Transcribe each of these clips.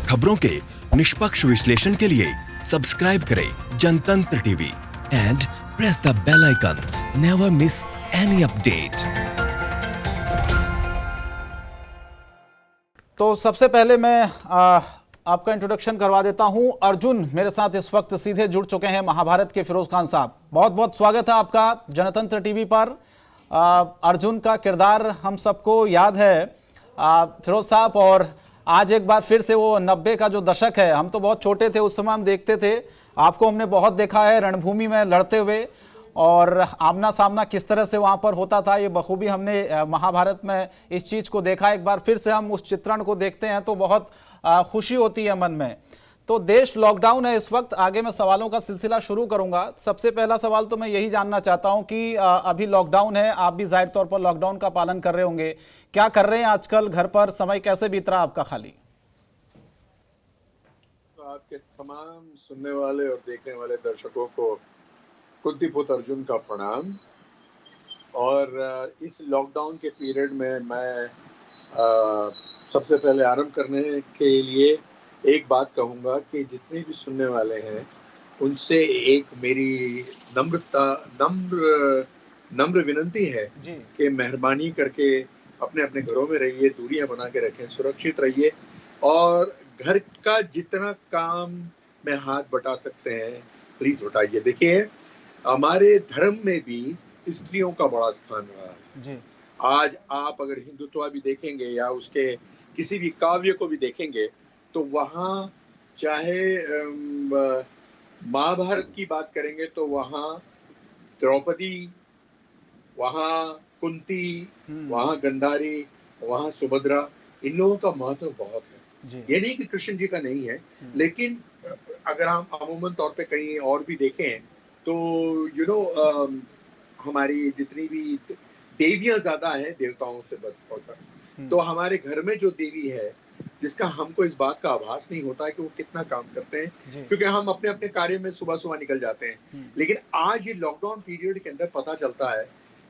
खबरों के निष्पक्ष विश्लेषण के लिए सब्सक्राइब करें Jantantra TV and press the bell icon. Never miss any update. तो सबसे पहले मैं आपका इंट्रोडक्शन करवा देता हूं। अर्जुन मेरे साथ इस वक्त सीधे जुड़ चुके हैं, महाभारत के फिरोज खान साहब। बहुत बहुत स्वागत है आपका जनतंत्र टीवी पर। अर्जुन का किरदार हम सबको याद है फिरोज साहब, और आज एक बार फिर से वो 90 का जो दशक है, हम तो बहुत छोटे थे उस समय, हम देखते थे, आपको हमने बहुत देखा है रणभूमि में लड़ते हुए, और आमना सामना किस तरह से वहां पर होता था ये बखूबी हमने महाभारत में इस चीज को देखा। एक बार फिर से हम उस चित्रण को देखते हैं तो बहुत खुशी होती है मन में। तो देश लॉकडाउन है इस वक्त। आगे मैं सवालों का सिलसिला शुरू करूंगा। सबसे पहला सवाल तो मैं यही जानना चाहता हूं कि अभी लॉकडाउन है, आप भी जाहिर तौर पर लॉकडाउन का पालन कर रहे होंगे। क्या कर रहे हैं आजकल घर पर, समय कैसे बीत रहा आपका खाली? तो आपके तमाम सुनने वाले और देखने वाले दर्शकों को कुंतीपुत्र अर्जुन का प्रणाम। और इस लॉकडाउन के पीरियड में मैं सबसे पहले आरंभ करने के लिए एक बात कहूँगा कि जितने भी सुनने वाले हैं उनसे एक मेरी नम्र विनंती है कि मेहरबानी करके अपने अपने घरों में रहिए, दूरियां बना के रखें, सुरक्षित रहिए, और घर का जितना काम में हाथ बटा सकते हैं प्लीज बटाइए। देखिए, हमारे धर्म में भी स्त्रियों का बड़ा स्थान रहा है जी। आज आप अगर हिंदुत्व भी देखेंगे या उसके किसी भी काव्य को भी देखेंगे तो वहाँ चाहे महाभारत की बात करेंगे तो वहाँ द्रौपदी, वहाँ कुंती, वहाँ गंधारी, वहाँ सुभद्रा, इन लोगों का महत्व बहुत है। ये नहीं कि कृष्ण जी का नहीं है, लेकिन अगर हम अमूमन तौर पे कहीं और भी देखें तो हमारी जितनी भी देवियां ज्यादा हैं देवताओं से बढ़कर, तो हमारे घर में जो देवी है जिसका हमको इस बात का आभास नहीं होता है कि वो कितना काम करते हैं, क्योंकि हम अपने अपने कार्य में सुबह सुबह निकल जाते हैं। लेकिन आज ये लॉकडाउन पीरियड के अंदर पता चलता है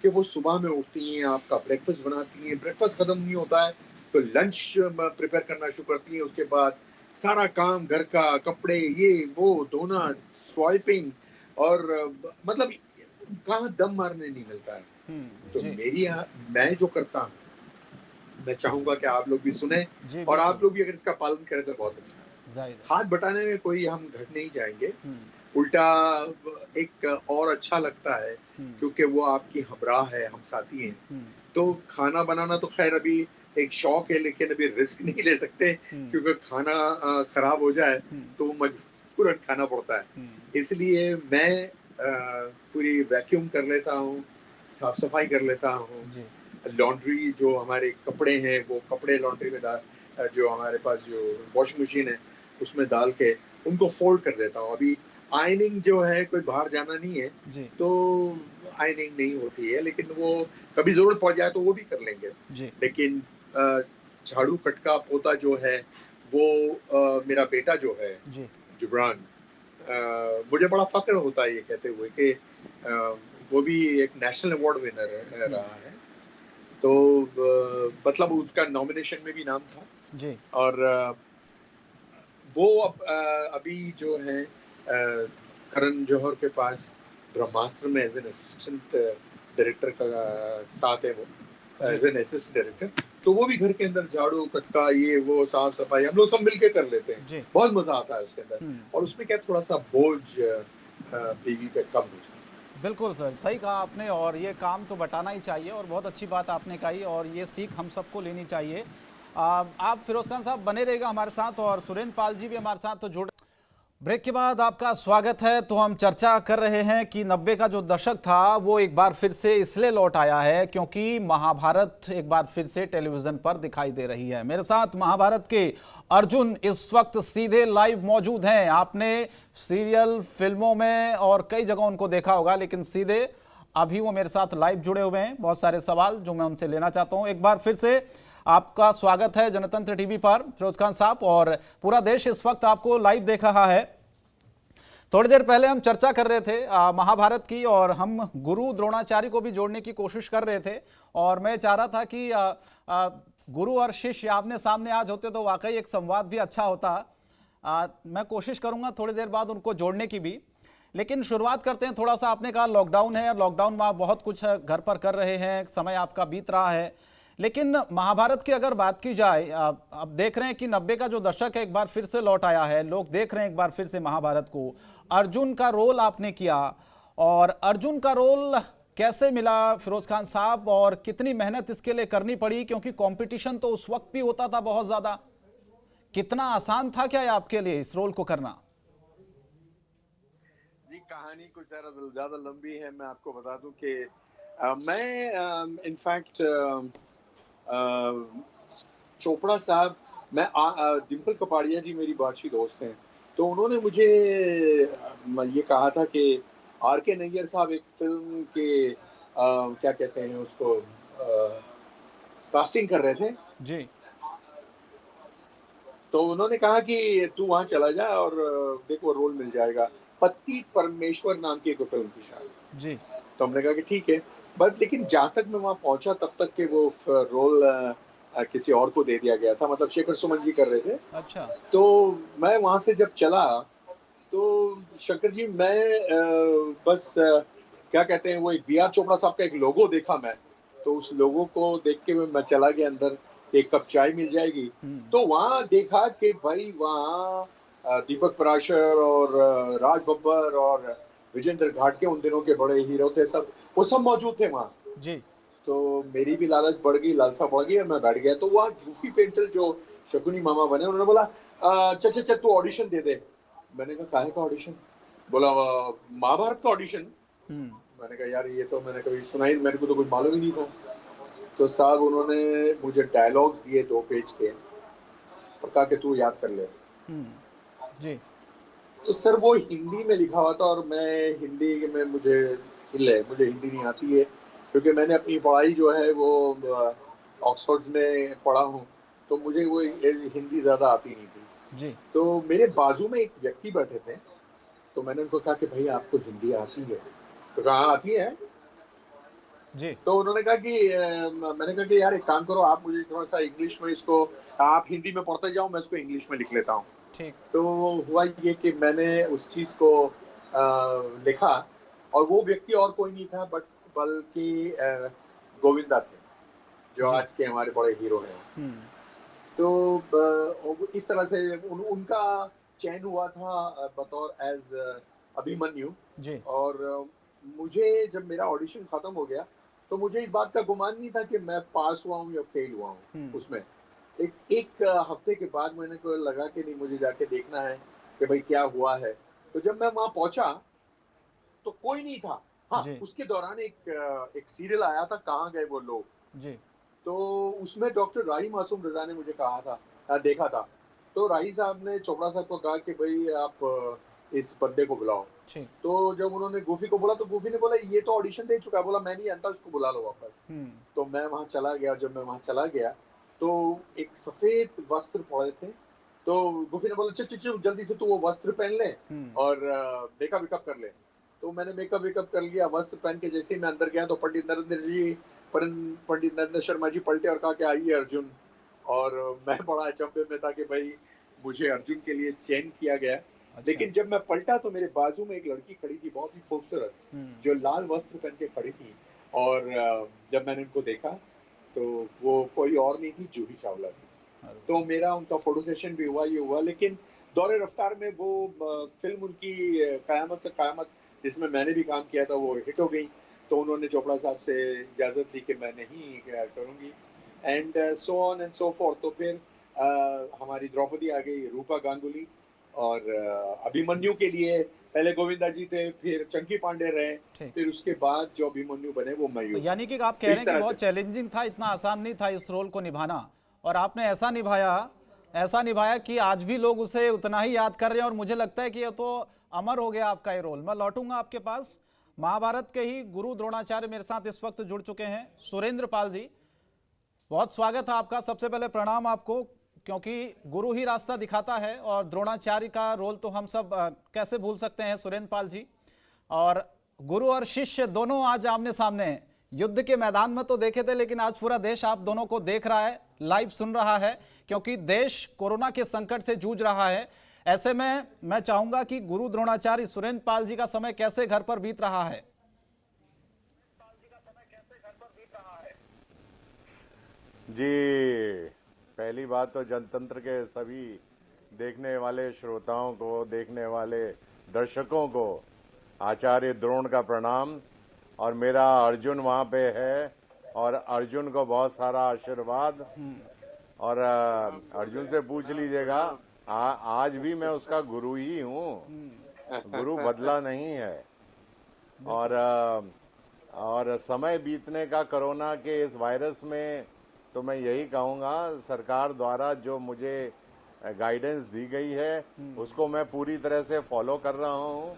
कि वो सुबह में उठती हैं, आपका ब्रेकफास्ट बनाती हैं, ब्रेकफास्ट खत्म नहीं होता है तो लंच प्रिपेयर करना शुरू करती हैं, उसके बाद सारा काम घर का, कपड़े, ये वो धोना, स्वाइपिंग, और मतलब कहाँ दम मारने नहीं मिलता है। तो मैं जो करता हूँ, मैं चाहूंगा कि आप लोग भी सुने और आप लोग भी अगर इसका पालन करें तो बहुत अच्छा है। हाथ बटाने में कोई हम घट नहीं जाएंगे, उल्टा एक और अच्छा लगता है क्योंकि वो आपकी हमराह है, हम साथी हैं। तो खाना बनाना तो खैर अभी एक शौक है, लेकिन अभी रिस्क नहीं ले सकते क्योंकि खाना खराब हो जाए तो मजबूरन खाना पड़ता है। इसलिए मैं पूरी वैक्यूम कर लेता हूँ, साफ सफाई कर लेता हूँ, लॉन्ड्री जो हमारे कपड़े हैं वो कपड़े लॉन्ड्री में डाल, जो हमारे पास जो वॉशिंग मशीन है उसमें डाल के उनको फोल्ड कर देता हूँ। अभी आयनिंग जो है, कोई बाहर जाना नहीं है तो आयनिंग नहीं होती है, लेकिन वो कभी जरूरत पड़ जाए तो वो भी कर लेंगे। लेकिन झाड़ू कटका पोता जो है वो मेरा बेटा जो है जुबरान, मुझे बड़ा फक्र होता है ये कहते हुए कि वो भी एक नेशनल अवार्ड विनर रहा है। तो मतलब उसका नॉमिनेशन में भी नाम था जी। और वो अभी जो है करण जौहर के पास ब्रह्मास्त्र में एज एन असिस्टेंट डायरेक्टर का साथ है, वो एज एन असिस्टेंट डायरेक्टर। तो वो भी घर के अंदर झाड़ू कटका, ये वो साफ सफाई हम लोग सब मिलके कर लेते हैं, बहुत मजा आता है उसके अंदर। और उसमें क्या थोड़ा सा बोझ बीवी पे कम हो जाता है। बिल्कुल सर, सही कहा आपने, और ये काम तो बटाना ही चाहिए, और बहुत अच्छी बात आपने कही, और ये सीख हम सबको लेनी चाहिए। आप फिरोज खान साहब बने रहेगा हमारे साथ, और सुरेंद्र पाल जी भी हमारे साथ तो जुड़। ब्रेक के बाद आपका स्वागत है। तो हम चर्चा कर रहे हैं कि 90 का जो दशक था वो एक बार फिर से इसलिए लौट आया है क्योंकि महाभारत एक बार फिर से टेलीविजन पर दिखाई दे रही है। मेरे साथ महाभारत के अर्जुन इस वक्त सीधे लाइव मौजूद हैं। आपने सीरियल, फिल्मों में और कई जगह उनको देखा होगा, लेकिन सीधे अभी वो मेरे साथ लाइव जुड़े हुए हैं। बहुत सारे सवाल जो मैं उनसे लेना चाहता हूं। एक बार फिर से आपका स्वागत है जनतंत्र टीवी पर फिरोज खान साहब, और पूरा देश इस वक्त आपको लाइव देख रहा है। थोड़ी देर पहले हम चर्चा कर रहे थे महाभारत की, और हम गुरु द्रोणाचार्य को भी जोड़ने की कोशिश कर रहे थे, और मैं चाह रहा था कि गुरु और शिष्य आमने सामने आज होते तो वाकई एक संवाद भी अच्छा होता। मैं कोशिश करूंगा थोड़ी देर बाद उनको जोड़ने की भी, लेकिन शुरुआत करते हैं। थोड़ा सा आपने कहा लॉकडाउन है, लॉकडाउन में आप बहुत कुछ घर पर कर रहे हैं, समय आपका बीत रहा है, लेकिन महाभारत की अगर बात की जाए, अब देख रहे हैं कि 90 का जो दशक है एक बार फिर से लौट आया है, लोग देख रहे हैं एक बार फिर से महाभारत को। अर्जुन का रोल आपने किया, और अर्जुन का रोल कैसे मिला फिरोज खान साहब, और कितनी मेहनत इसके लिए करनी पड़ी, क्योंकि कंपटीशन तो उस वक्त भी होता था बहुत ज्यादा। कितना आसान था क्या आपके लिए इस रोल को करना? जी, कहानी कुछ ज्यादा लंबी है। मैं आपको बता दूं कि मैं इनफैक्ट चोपड़ा साहब, मैं डिम्पल कपाड़िया जी मेरी बहुत अच्छी दोस्त हैं, तो उन्होंने मुझे ये कहा था कि आर के नैयर साहब एक फिल्म के क्या कहते हैं उसको, कास्टिंग कर रहे थे जी। तो उन्होंने कहा कि तू वहां चला जा और देखो रोल मिल जाएगा। पति परमेश्वर नाम की एक फिल्म थी शायद जी। तो हमने कहा कि ठीक है, बट लेकिन जहां तक मैं वहां पहुंचा तब तक के वो रोल किसी और को दे दिया गया था, मतलब शेखर सुमन जी कर रहे थे। अच्छा। तो मैं वहां से जब चला तो शंकर जी, मैं बस क्या कहते हैं वो एक बी आर चोपड़ा साहब का एक लोगो देखा मैं, तो उस लोगो को देख के मैं चला गया अंदर, एक कप चाय मिल जाएगी। तो वहां देखा कि भाई वहाँ दीपक पराशर और राज बब्बर और विजेंद्र घाटगे उन दिनों के बड़े हीरो थे, सब वो सब मौजूद थे वहाँ जी। तो मेरी भी लालच बढ़ गई, लालसा बढ़ गई और मैं बैठ गया। तो वहाँ गूफी पेंटल जो शकुनी मामा बने, उन्होंने बोला चल चल चल तू ऑडिशन दे दे। मैंने कहा काहे का ऑडिशन? बोला महाभारत का ऑडिशन। मैंने कहा यार ये तो मैंने कभी सुना ही, मेरे को तो कुछ मालूम ही नहीं था। तो साहब उन्होंने मुझे डायलॉग दिए 2 पेज के और कहा कि तू याद कर ले। जी। तो सर वो हिंदी में लिखा हुआ था और मैं हिंदी में मुझे हिंदी नहीं आती है, क्योंकि मैंने अपनी पढ़ाई जो है वो ऑक्सफोर्ड में पढ़ा हूँ, तो मुझे वो हिंदी ज़्यादा आती नहीं थी। जी। तो मेरे बाजू में एक व्यक्ति बैठे थे, तो मैंने उनको कहा कि भाई आपको हिंदी आती है? तो कहा हाँ आती है। जी। तो उन्होंने कहा कि मैंने कहा कि यार एक काम करो, आप मुझे थोड़ा सा इंग्लिश में इसको, आप हिंदी में पढ़ते जाओ, मैं इसको इंग्लिश में लिख लेता हूँ। ठीक। तो हुआ ये कि मैंने उस चीज़ को लिखा, और वो व्यक्ति और कोई नहीं था बल्कि गोविंदा थे, जो आज के हमारे बड़े हीरो हैं। तो इस तरह से उनका चयन हुआ था बतौर एज अभिमन्यु जी। और मुझे जब मेरा ऑडिशन खत्म हो गया तो मुझे इस बात का गुमान नहीं था कि मैं पास हुआ हूँ या फेल हुआ हूँ उसमें। एक हफ्ते के बाद मैंने को लगा कि नहीं, मुझे जाके देखना है कि भाई क्या हुआ है। तो जब मैं वहां पहुंचा तो कोई नहीं था। हाँ, उसके दौरान एक सीरियल आया था, कहाँ गए वो लोग जी। तो उसमें डॉक्टर राही मासूम रजा ने मुझे कहा था, देखा था। तो राही साहब ने चोपड़ा साहब को कहा कि भाई आप इस बंदे को बुलाओ। तो जब उन्होंने गूफी को बोला तो गूफी ने बोला ये तो ऑडिशन दे चुका है। बोला मैं नहीं जानता, उसको बुला लो वापस। तो मैं वहां चला गया। जब मैं वहां चला गया तो एक सफेद वस्त्र पड़े थे, तो गूफी ने बोला चल जल्दी से तू वो वस्त्र पहन ले और मेकअप वेकअप कर ले। तो मैंने मेकअप वेकअप कर लिया, वस्त्र पहन के जैसे ही मैं अंदर गया तो पंडित नरेंद्र शर्मा जी पलटे और कहा कि आइए अर्जुन। और मैं बड़ा अचंभे में था कि भाई मुझे अर्जुन के लिए चयन किया गया। अच्छा। लेकिन जब मैं पलटा तो मेरे बाजू में एक लड़की खड़ी थी, बहुत ही खूबसूरत, जो लाल वस्त्र पहन के खड़ी थी। और जब मैंने उनको देखा तो वो कोई और नहीं थी, जूही चावला थी। तो मेरा उनका फोटो सेशन भी हुआ, ये हुआ। लेकिन दौरे रफ्तार में वो फिल्म उनकी कयामत से कयामत, जिसमें मैंने भी काम किया था, वो हिट हो गई। तो उन्होंने चोपड़ा साहब से इजाज़त ली कि मैं नहीं करूँगी, and so on and so fourth. तो फिर हमारी द्रौपदी आ गई, रूपा गांगुली, और अभिमन्यु के लिए पहले गोविंदा जी थे, फिर चंकी पांडे रहे, फिर उसके बाद जो अभिमन्यु बने वो मयूर। तो यानी कि आप कह रहे हैं कि बहुत चैलेंजिंग था, इतना आसान नहीं था इस रोल को निभाना, और आपने ऐसा निभाया कि आज भी लोग उसे उतना ही याद कर रहे हैं। और मुझे लगता है कि ये तो अमर हो गया आपका ये रोल। मैं लौटूंगा आपके पास। महाभारत के ही गुरु द्रोणाचार्य मेरे साथ इस वक्त जुड़ चुके हैं, सुरेंद्र पाल जी। बहुत स्वागत है आपका। सबसे पहले प्रणाम आपको, क्योंकि गुरु ही रास्ता दिखाता है, और द्रोणाचार्य का रोल तो हम सब कैसे भूल सकते हैं, सुरेंद्र पाल जी। और गुरु और शिष्य दोनों आज आमने सामने हैं। युद्ध के मैदान में तो देखे थे, लेकिन आज पूरा देश आप दोनों को देख रहा है, लाइव सुन रहा है, क्योंकि देश कोरोना के संकट से जूझ रहा है। ऐसे में मैं चाहूंगा कि गुरु द्रोणाचार्य सुरेंद्र पाल जी का समय कैसे घर पर बीत रहा है? जी, पहली बात तो जनतंत्र के सभी देखने वाले श्रोताओं को, देखने वाले दर्शकों को आचार्य द्रोण का प्रणाम। और मेरा अर्जुन वहां पे है और अर्जुन को बहुत सारा आशीर्वाद। और अर्जुन से पूछ लीजिएगा, आज भी मैं उसका गुरु ही हूँ, गुरु बदला नहीं है। और समय बीतने का कोरोना के इस वायरस में तो मैं यही कहूँगा, सरकार द्वारा जो मुझे गाइडेंस दी गई है उसको मैं पूरी तरह से फॉलो कर रहा हूँ।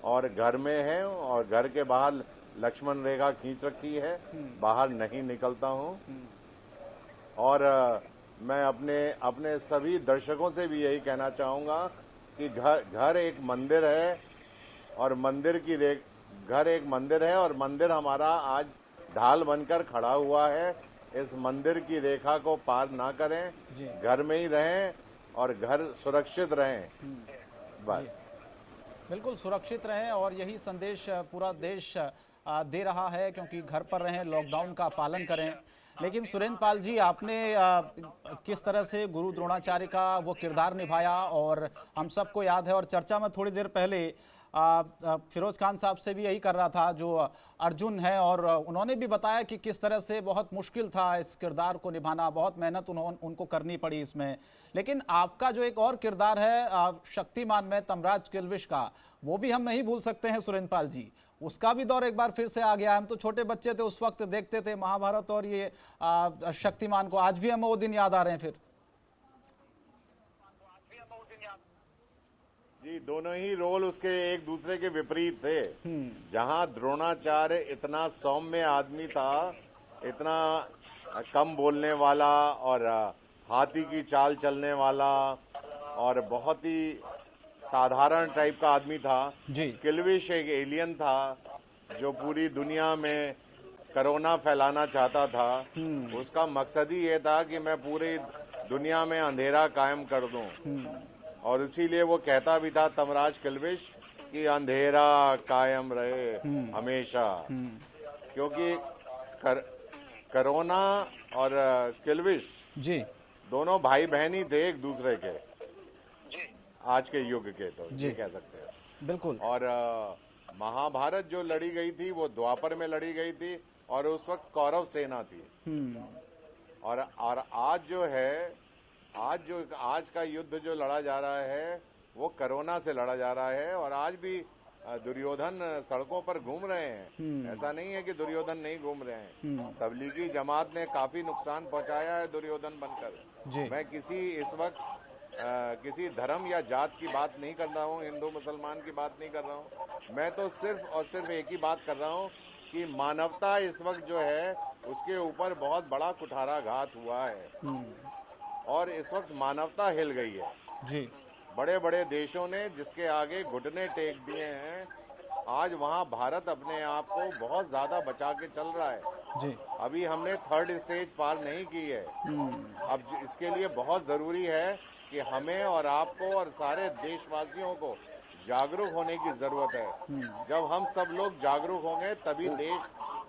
और घर में है और घर के बाहर लक्ष्मण रेखा खींच रखी है, बाहर नहीं निकलता हूँ। और मैं अपने सभी दर्शकों से भी यही कहना चाहूँगा कि घर एक मंदिर है और घर एक मंदिर है और मंदिर हमारा आज ढाल बनकर खड़ा हुआ है। इस मंदिर की रेखा को पार ना करें, घर में ही रहें और घर सुरक्षित रहें, बस। बिल्कुल सुरक्षित रहें, और यही संदेश पूरा देश दे रहा है, क्योंकि घर पर रहें, लॉकडाउन का पालन करें। लेकिन सुरेंद्र पाल जी, आपने किस तरह से गुरु द्रोणाचार्य का वो किरदार निभाया और हम सबको याद है। और चर्चा में थोड़ी देर पहले फिरोज खान साहब से भी यही कर रहा था, जो अर्जुन है, और उन्होंने भी बताया कि किस तरह से बहुत मुश्किल था इस किरदार को निभाना, बहुत मेहनत उनको करनी पड़ी इसमें। लेकिन आपका जो एक और किरदार है शक्तिमान में तमराज किल्विश का, वो भी हम नहीं भूल सकते हैं सुरेंद्र पाल जी। उसका भी दौर एक बार फिर से आ गया। हम तो छोटे बच्चे थे उस वक्त, देखते थे महाभारत और ये शक्तिमान को, आज भी हमें वो दिन याद आ रहे हैं फिर। जी, दोनों ही रोल उसके एक दूसरे के विपरीत थे। जहां द्रोणाचार्य इतना सौम्य आदमी था, इतना कम बोलने वाला और हाथी की चाल चलने वाला और बहुत ही साधारण टाइप का आदमी था, किल्विश एक एलियन था जो पूरी दुनिया में कोरोना फैलाना चाहता था। उसका मकसद ही ये था कि मैं पूरी दुनिया में अंधेरा कायम कर दूं। और इसीलिए वो कहता भी था, तमराज किल्विश, कि अंधेरा कायम रहे हमेशा। क्योंकि कोरोना और किल्विश दोनों भाई बहन ही थे एक दूसरे के, आज के युग के, तो ये कह सकते हैं। बिल्कुल। और महाभारत जो लड़ी गई थी वो द्वापर में लड़ी गई थी और उस वक्त कौरव सेना थी। और आज जो है, आज का युद्ध जो लड़ा जा रहा है वो कोरोना से लड़ा जा रहा है। और आज भी दुर्योधन सड़कों पर घूम रहे हैं, ऐसा नहीं है कि दुर्योधन नहीं घूम रहे हैं। तबलीगी जमात ने काफी नुकसान पहुंचाया है दुर्योधन बनकर। मैं इस वक्त किसी धर्म या जात की बात नहीं कर रहा हूँ, हिंदू मुसलमान की बात नहीं कर रहा हूँ। मैं तो सिर्फ और सिर्फ एक ही बात कर रहा हूँ कि मानवता इस वक्त जो है उसके ऊपर बहुत बड़ा कुठाराघात हुआ है और इस वक्त मानवता हिल गई है। जी। बड़े बड़े देशों ने जिसके आगे घुटने टेक दिए हैं, आज वहाँ भारत अपने आप को बहुत ज्यादा बचा के चल रहा है। जी। अभी हमने 3rd स्टेज पार नहीं की है। अब इसके लिए बहुत जरूरी है कि हमें और आपको और सारे देशवासियों को जागरूक होने की जरूरत है। जब हम सब लोग जागरूक होंगे तभी देश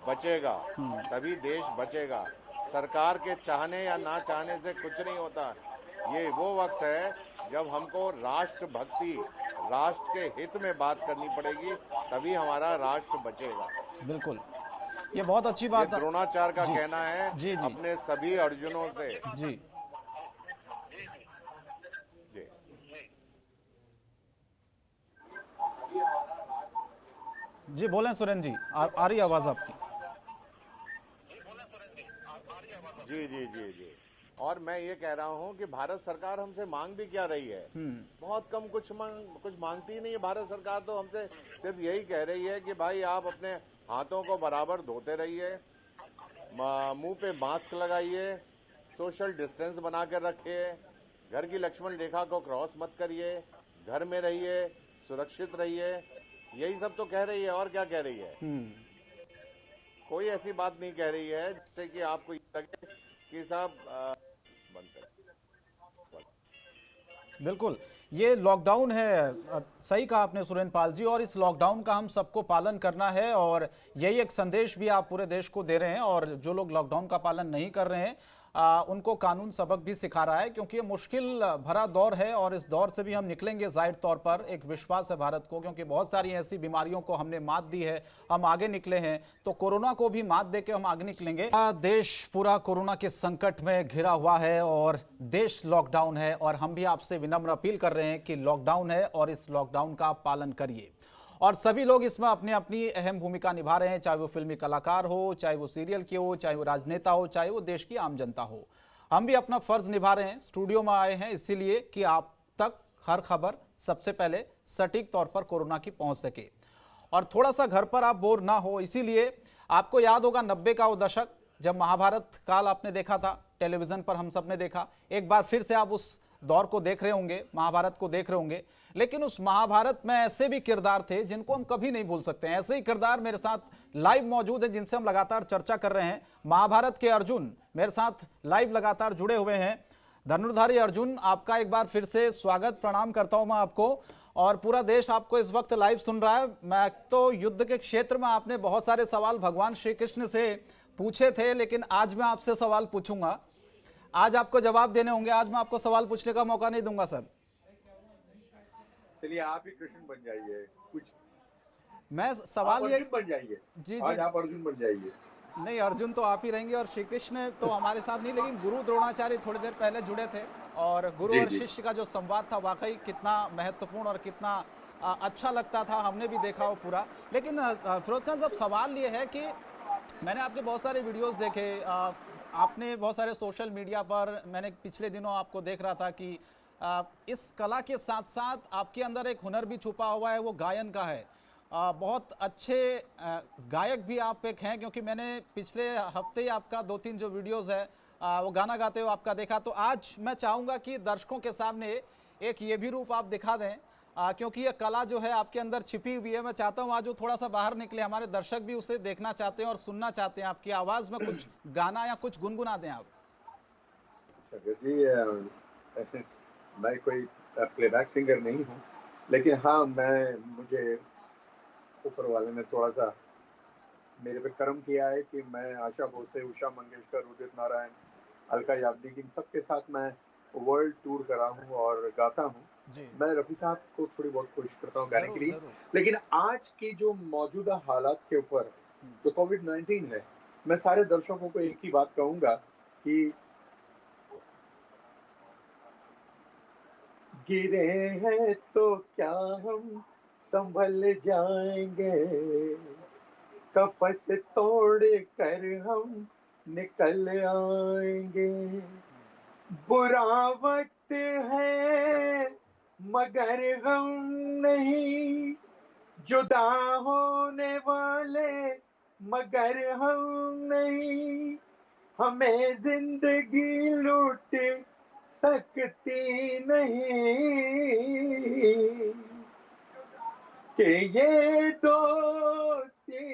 बचेगा, तभी देश बचेगा। सरकार के चाहने या ना चाहने से कुछ नहीं होता। ये वो वक्त है जब हमको राष्ट्र भक्ति, राष्ट्र के हित में बात करनी पड़ेगी, तभी हमारा राष्ट्र बचेगा। बिल्कुल, ये बहुत अच्छी बात है। द्रोणाचार्य का कहना है अपने सभी अर्जुनों से। जी बोलें सुरेंद्र जी, आ रही आवाज आपकी। जी। और मैं ये कह रहा हूँ कि भारत सरकार हमसे मांग भी क्या रही है? बहुत कम, कुछ मांगती ही नहीं है भारत सरकार। तो हमसे सिर्फ यही कह रही है कि भाई आप अपने हाथों को बराबर धोते रहिए, मुंह पे मास्क लगाइए, सोशल डिस्टेंस बना कर रखिए, घर की लक्ष्मण रेखा को क्रॉस मत करिए, घर में रहिए, सुरक्षित रहिए। यही सब तो कह रही है, और क्या कह रही है? कोई ऐसी बात नहीं कह रही है जिससे कि आपको ये लगे कि साहब बंद कर। बिल्कुल, ये लॉकडाउन है, सही कहा आपने सुरेंद्र पाल जी, और इस लॉकडाउन का हम सबको पालन करना है और यही एक संदेश भी आप पूरे देश को दे रहे हैं। और जो लोग लॉकडाउन का पालन नहीं कर रहे हैं उनको कानून सबक भी सिखा रहा है, क्योंकि ये मुश्किल भरा दौर है और इस दौर से भी हम निकलेंगे जाहिर तौर पर। एक विश्वास है भारत को, क्योंकि बहुत सारी ऐसी बीमारियों को हमने मात दी है, हम आगे निकले हैं, तो कोरोना को भी मात दे के हम आगे निकलेंगे। देश पूरा कोरोना के संकट में घिरा हुआ है और देश लॉकडाउन है, और हम भी आपसे विनम्र अपील कर रहे हैं कि लॉकडाउन है और इस लॉकडाउन का पालन करिए। और सभी लोग इसमें अपनी अपनी अहम भूमिका निभा रहे हैं, चाहे वो फिल्मी कलाकार हो, चाहे वो सीरियल के हो, चाहे वो राजनेता हो, चाहे वो देश की आम जनता हो। हम भी अपना फर्ज निभा रहे हैं। स्टूडियो में आए हैं इसीलिए कि आप तक हर खबर सबसे पहले सटीक तौर पर कोरोना की पहुंच सके, और थोड़ा सा घर पर आप बोर ना हो। इसीलिए आपको याद होगा 90 का वो दशक, जब महाभारत काल आपने देखा था टेलीविजन पर, हम सब ने देखा। एक बार फिर से आप उस दौर को देख रहे होंगे, महाभारत को देख रहे होंगे। लेकिन उस महाभारत में ऐसे भी किरदार थे जिनको हम कभी नहीं भूल सकते हैं। ऐसे ही किरदार मेरे साथ लाइव मौजूद हैं जिनसे हम लगातार चर्चा कर रहे हैं। महाभारत के अर्जुन मेरे साथ लाइव लगातार जुड़े हुए हैं। धनुर्धारी अर्जुन, आपका एक बार फिर से स्वागत, प्रणाम करता हूं मैं आपको। और पूरा देश आपको इस वक्त लाइव सुन रहा है। मैं तो युद्ध के क्षेत्र में आपने बहुत सारे सवाल भगवान श्री कृष्ण से पूछे थे, लेकिन आज मैं आपसे सवाल पूछूंगा। आज आपको जवाब देने होंगे, आज मैं आपको सवाल पूछने का मौका नहीं दूंगा सर। चलिए आप ही कृष्ण बन जाइए, कुछ मैं सवाल ये बन जाइए। जी आज जी, आप अर्जुन बन जाइए। नहीं, अर्जुन तो आप ही रहेंगे और श्री कृष्ण तो हमारे साथ नहीं, लेकिन गुरु द्रोणाचार्य थोड़ी देर पहले जुड़े थे और गुरु और शिष्य का जो संवाद था वाकई कितना महत्वपूर्ण और कितना अच्छा लगता था, हमने भी देखा वो पूरा। लेकिन फिरोज खान साहब, सवाल ये है कि मैंने आपके बहुत सारे वीडियोस देखे, आपने बहुत सारे सोशल मीडिया पर, मैंने पिछले दिनों आपको देख रहा था कि इस कला के साथ साथ आपके अंदर एक हुनर भी छुपा हुआ है, वो गायन का है। बहुत अच्छे गायक भी आप एक हैं, क्योंकि मैंने पिछले हफ्ते ही आपका 2-3 जो वीडियोस है वो गाना गाते हुए आपका देखा। तो आज मैं चाहूँगा कि दर्शकों के सामने एक ये भी रूप आप दिखा दें, क्योंकि ये कला जो है आपके अंदर छिपी हुई है। मैं चाहता हूँ आज वो थोड़ा सा बाहर निकले, हमारे दर्शक भी उसे देखना चाहते हैं और सुनना चाहते हैं। आपकी आवाज़ में कुछ गाना या कुछ गुनगुना दें आप। जी, मैं कोई प्लेबैक सिंगर नहीं हूँ, लेकिन हाँ, मुझे ऊपर वाले ने थोड़ा सा मेरे पे कर्म किया है कि मैं आशा भोसले, उषा मंगेशकर, उदित नारायण, अलका याग्निक, इन सबके साथ मैं वर्ल्ड टूर करा हूँ और गाता हूँ। मैं रफी साहब को थोड़ी बहुत कोशिश करता हूँ गाने के लिए। लेकिन आज की जो मौजूदा हालात के ऊपर जो कोविड-19 है, मैं सारे दर्शकों को एक ही बात कहूंगा कि गिरे हैं तो क्या हम संभल जाएंगे, कफस तोड़ कर हम निकल आएंगे। बुरा वक्त है मगर हम नहीं, जुदा होने वाले मगर हम नहीं, हमें जिंदगी लूट सकती नहीं कि ये दोस्ती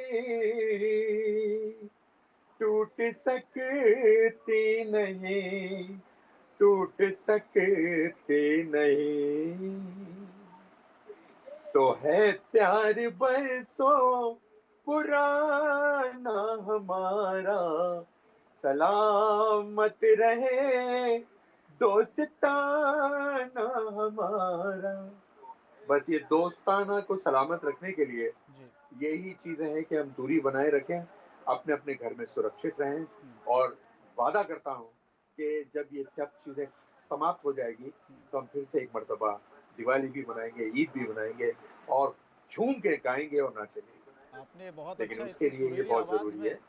टूट सकती नहीं, टूट सकती नहीं। तो है प्यार बरसों पुराना हमारा, सलामत रहे दोस्ताना हमारा। बस ये दोस्ताना को सलामत रखने के लिए यही चीजें हैं कि हम दूरी बनाए रखें, अपने अपने घर में सुरक्षित रहें। और वादा करता हूं कि जब ये सब चीजें समाप्त हो जाएगी तो हम फिर से एक मर्तबा दिवाली भी मनाएंगे, ईद भी मनाएंगे और झूम के गाएंगे और नाचेंगे। आपने बहुत लेकिन अच्छा, उसके इतनी लिए ये सुरीली बहुत आवाज जरूरी है। में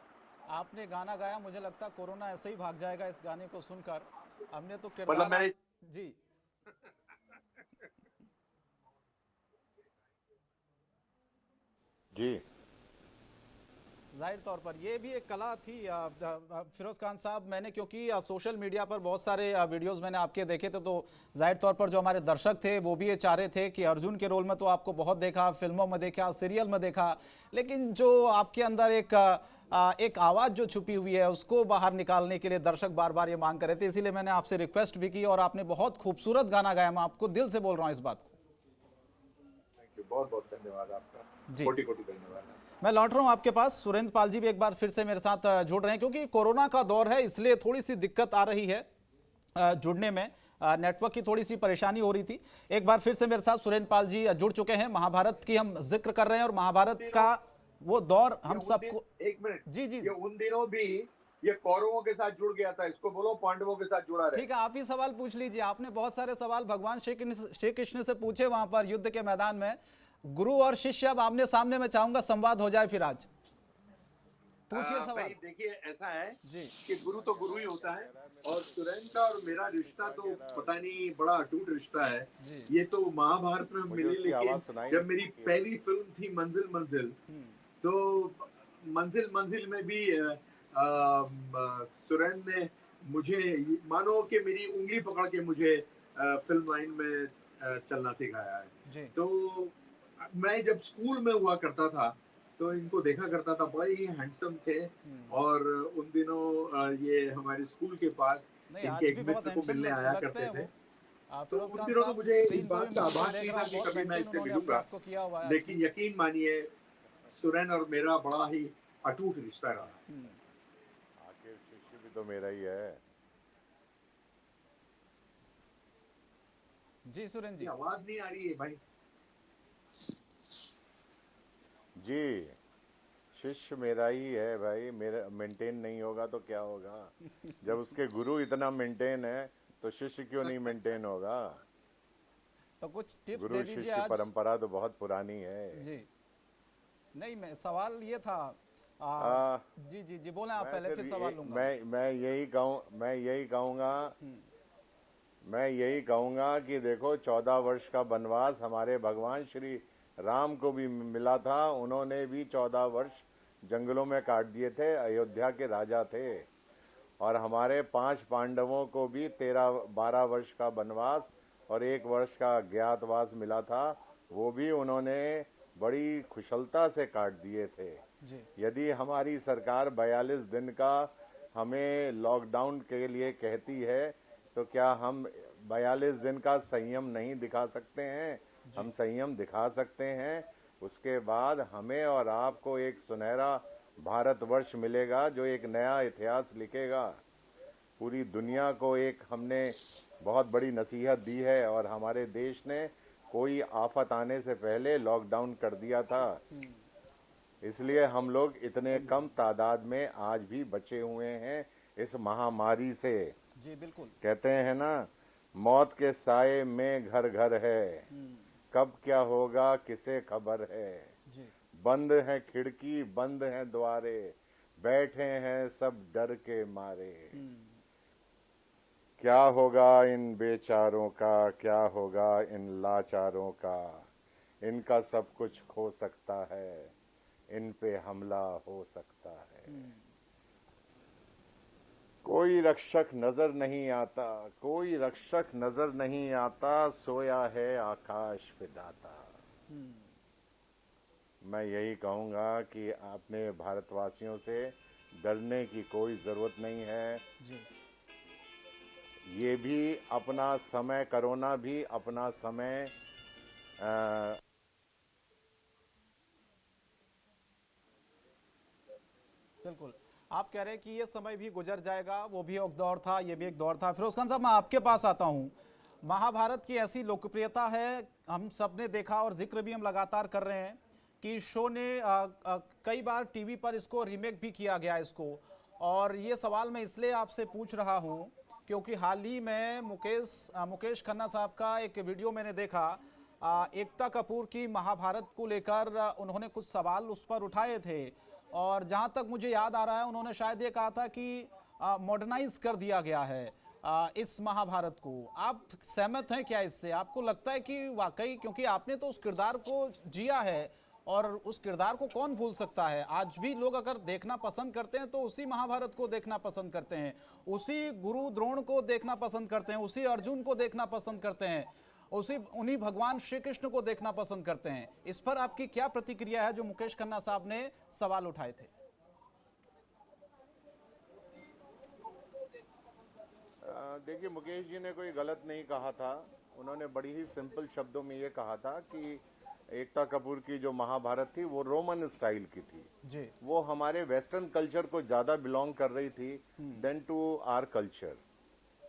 आपने गाना गाया। मुझे लगता कोरोना ऐसे ही भाग जाएगा इस गाने को सुनकर। हमने तो मतलब मैंने जी जी जाहिर तौर पर ये भी एक कला थी फिरोज खान साहब। मैंने क्योंकि सोशल मीडिया पर बहुत सारे वीडियोस मैंने आपके देखे थे, तो जाहिर तौर पर जो हमारे दर्शक थे वो भी ये चाह रहे थे कि अर्जुन के रोल में तो आपको बहुत देखा, फिल्मों में देखा, सीरियल में देखा, लेकिन जो आपके अंदर एक आवाज़ जो छुपी हुई है उसको बाहर निकालने के लिए दर्शक बार बार ये मांग कर रहे थे। इसीलिए मैंने आपसे रिक्वेस्ट भी की और आपने बहुत खूबसूरत गाना गाया। मैं आपको दिल से बोल रहा हूँ इस बात को। थैंक यू, बहुत बहुत धन्यवाद आपका जी, कोटि कोटि धन्यवाद। मैं लौट रहा हूं आपके पास। सुरेंद्र पाल जी भी एक बार फिर से मेरे साथ जुड़ रहे हैं, क्योंकि कोरोना का दौर है इसलिए थोड़ी सी दिक्कत आ रही है जुड़ने में, नेटवर्क की थोड़ी सी परेशानी हो रही थी। एक बार फिर से मेरे साथ सुरेंद्र पाल जी जुड़ चुके हैं। महाभारत की हम जिक्र कर रहे हैं और महाभारत का वो दौर हम सबको। एक मिनट जी जी, ये उन दिनों भी ये कौरवों के साथ जुड़ गया था, इसको बोलो पांडवों के साथ जुड़ा रहे। ठीक है, आप ही सवाल पूछ लीजिए। आपने बहुत सारे सवाल भगवान श्री कृष्ण से पूछे वहां पर युद्ध के मैदान में। गुरु और शिष्य अब आमने सामने, मैं चाहूंगा संवाद हो जाए फिर आज। पूछिए सवाल। देखिए ऐसा है जी कि गुरु तो गुरु ही होता है, और सुरेंद्र का और मेरा रिश्ता तो पता नहीं बड़ा अटूट रिश्ता है। ये तो महाभारत में मिली, लेकिन जब मेरी पहली फिल्म थी मंजिल मंजिल, तो मंजिल मंजिल में भी सुरेंद्र ने मुझे मानो कि मेरी उंगली पकड़ के मुझे फिल्म लाइन में चलना सिखाया है जी। तो मैं जब स्कूल में हुआ करता था तो इनको देखा करता था, बड़े ही हैंडसम थे। और उन दिनों ये हमारे स्कूल के पास आज इनके भी एक बहुत मित्र को हैंडसम मिलने आया लगते करते हैं थे। वो। तो फिरोज उन खान दिनों तो साहब मुझे स्क्रीन इस पर बात भी का मैं आभास देख नहीं रहा था हूं, कि बहुत कभी मैं मेंटेन इससे उन्होंने अपने मिलूंगा, आप को किया हुआ है। लेकिन यकीन मानिए सुरेंद्र और मेरा बड़ा ही अटूट रिश्ता रहा। आखिर शिष्य भी तो मेरा ही है। जी सुरेंद्र जी, आवाज नहीं आ रही है भाई। जी, शिष्य मेरा ही है भाई, मेरा मेंटेन नहीं होगा तो क्या होगा। जब उसके गुरु इतना मेंटेन है तो शिष्य क्यों नहीं मेंटेन होगा। तो कुछ टिप्स गुरु दे दीजिए शिष्य आज। परंपरा तो बहुत पुरानी है। जी नहीं, मैं सवाल ये था जी जी जी, बोले आप मैं पहले, सिर्फ फिर सवाल लूंगा। मैं यही कहूंगा कि देखो 14 वर्ष का वनवास हमारे भगवान श्री राम को भी मिला था। उन्होंने भी 14 वर्ष जंगलों में काट दिए थे, अयोध्या के राजा थे। और हमारे 5 पांडवों को भी 12 वर्ष का वनवास और 1 वर्ष का अज्ञातवास मिला था, वो भी उन्होंने बड़ी कुशलता से काट दिए थे। जी यदि हमारी सरकार 42 दिन का हमें लॉकडाउन के लिए कहती है तो क्या हम 42 दिन का संयम नहीं दिखा सकते हैं। हम संयम दिखा सकते हैं। उसके बाद हमें और आपको एक सुनहरा भारतवर्ष मिलेगा जो एक नया इतिहास लिखेगा। पूरी दुनिया को एक हमने बहुत बड़ी नसीहत दी है और हमारे देश ने कोई आफत आने से पहले लॉकडाउन कर दिया था। इसलिए हम लोग इतने कम तादाद में आज भी बचे हुए हैं इस महामारी से। जी बिल्कुल। कहते हैं ना, मौत के साए में घर घर है, कब क्या होगा किसे खबर है। जी बंद है खिड़की, बंद है द्वारे, बैठे हैं सब डर के मारे। क्या होगा इन बेचारों का, क्या होगा इन लाचारों का। इनका सब कुछ खो सकता है, इन पे हमला हो सकता है। कोई रक्षक नजर नहीं आता, कोई रक्षक नजर नहीं आता, सोया है आकाश विधाता। मैं यही कहूंगा कि अपने भारतवासियों से डरने की कोई जरूरत नहीं है। जी ये भी अपना समय, कोरोना भी अपना समय बिल्कुल। आप कह रहे हैं कि ये समय भी गुजर जाएगा, वो भी एक दौर था, ये भी एक दौर था। फिरोज खान साहब, मैं आपके पास आता हूँ। महाभारत की ऐसी लोकप्रियता है, हम सब ने देखा और जिक्र भी हम लगातार कर रहे हैं कि शो ने कई बार टीवी पर इसको रीमेक भी किया गया इसको। और ये सवाल मैं इसलिए आपसे पूछ रहा हूँ क्योंकि हाल ही में मुकेश खन्ना साहब का एक वीडियो मैंने देखा, एकता कपूर की महाभारत को लेकर उन्होंने कुछ सवाल उस पर उठाए थे। और जहां तक मुझे याद आ रहा है उन्होंने शायद ये कहा था कि मॉडर्नाइज कर दिया गया है इस महाभारत को। आप सहमत हैं क्या इससे? आपको लगता है कि वाकई, क्योंकि आपने तो उस किरदार को जिया है और उस किरदार को कौन भूल सकता है। आज भी लोग अगर देखना पसंद करते हैं तो उसी महाभारत को देखना पसंद करते हैं, उसी गुरु द्रोण को देखना पसंद करते हैं, उसी अर्जुन को देखना पसंद करते हैं, उन्हीं भगवान श्री कृष्ण को देखना पसंद करते हैं। इस पर आपकी क्या प्रतिक्रिया है जो मुकेश खन्ना साहब ने सवाल उठाए थे? देखिए, मुकेश जी ने कोई गलत नहीं कहा था। उन्होंने बड़ी ही सिंपल शब्दों में ये कहा था कि एकता कपूर की जो महाभारत थी वो रोमन स्टाइल की थी जी। वो हमारे वेस्टर्न कल्चर को ज्यादा बिलोंग कर रही थी देन टू आर कल्चर।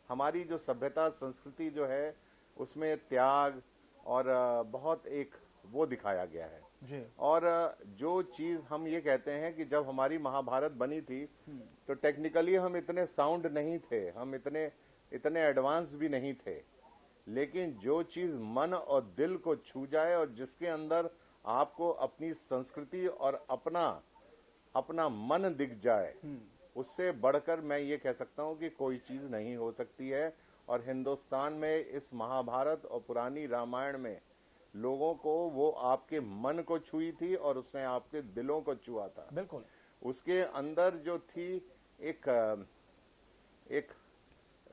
हमारी जो सभ्यता संस्कृति जो है उसमें त्याग और बहुत एक वो दिखाया गया है जी। और जो चीज हम ये कहते हैं कि जब हमारी महाभारत बनी थी तो टेक्निकली हम इतने साउंड नहीं थे, हम इतने एडवांस भी नहीं थे, लेकिन जो चीज मन और दिल को छू जाए और जिसके अंदर आपको अपनी संस्कृति और अपना मन दिख जाए, उससे बढ़कर मैं ये कह सकता हूँ कि कोई चीज नहीं हो सकती है। और हिंदुस्तान में इस महाभारत और पुरानी रामायण में लोगों को वो आपके मन को छुई थी और उसने आपके दिलों को छुआ था। बिल्कुल। उसके अंदर जो थी एक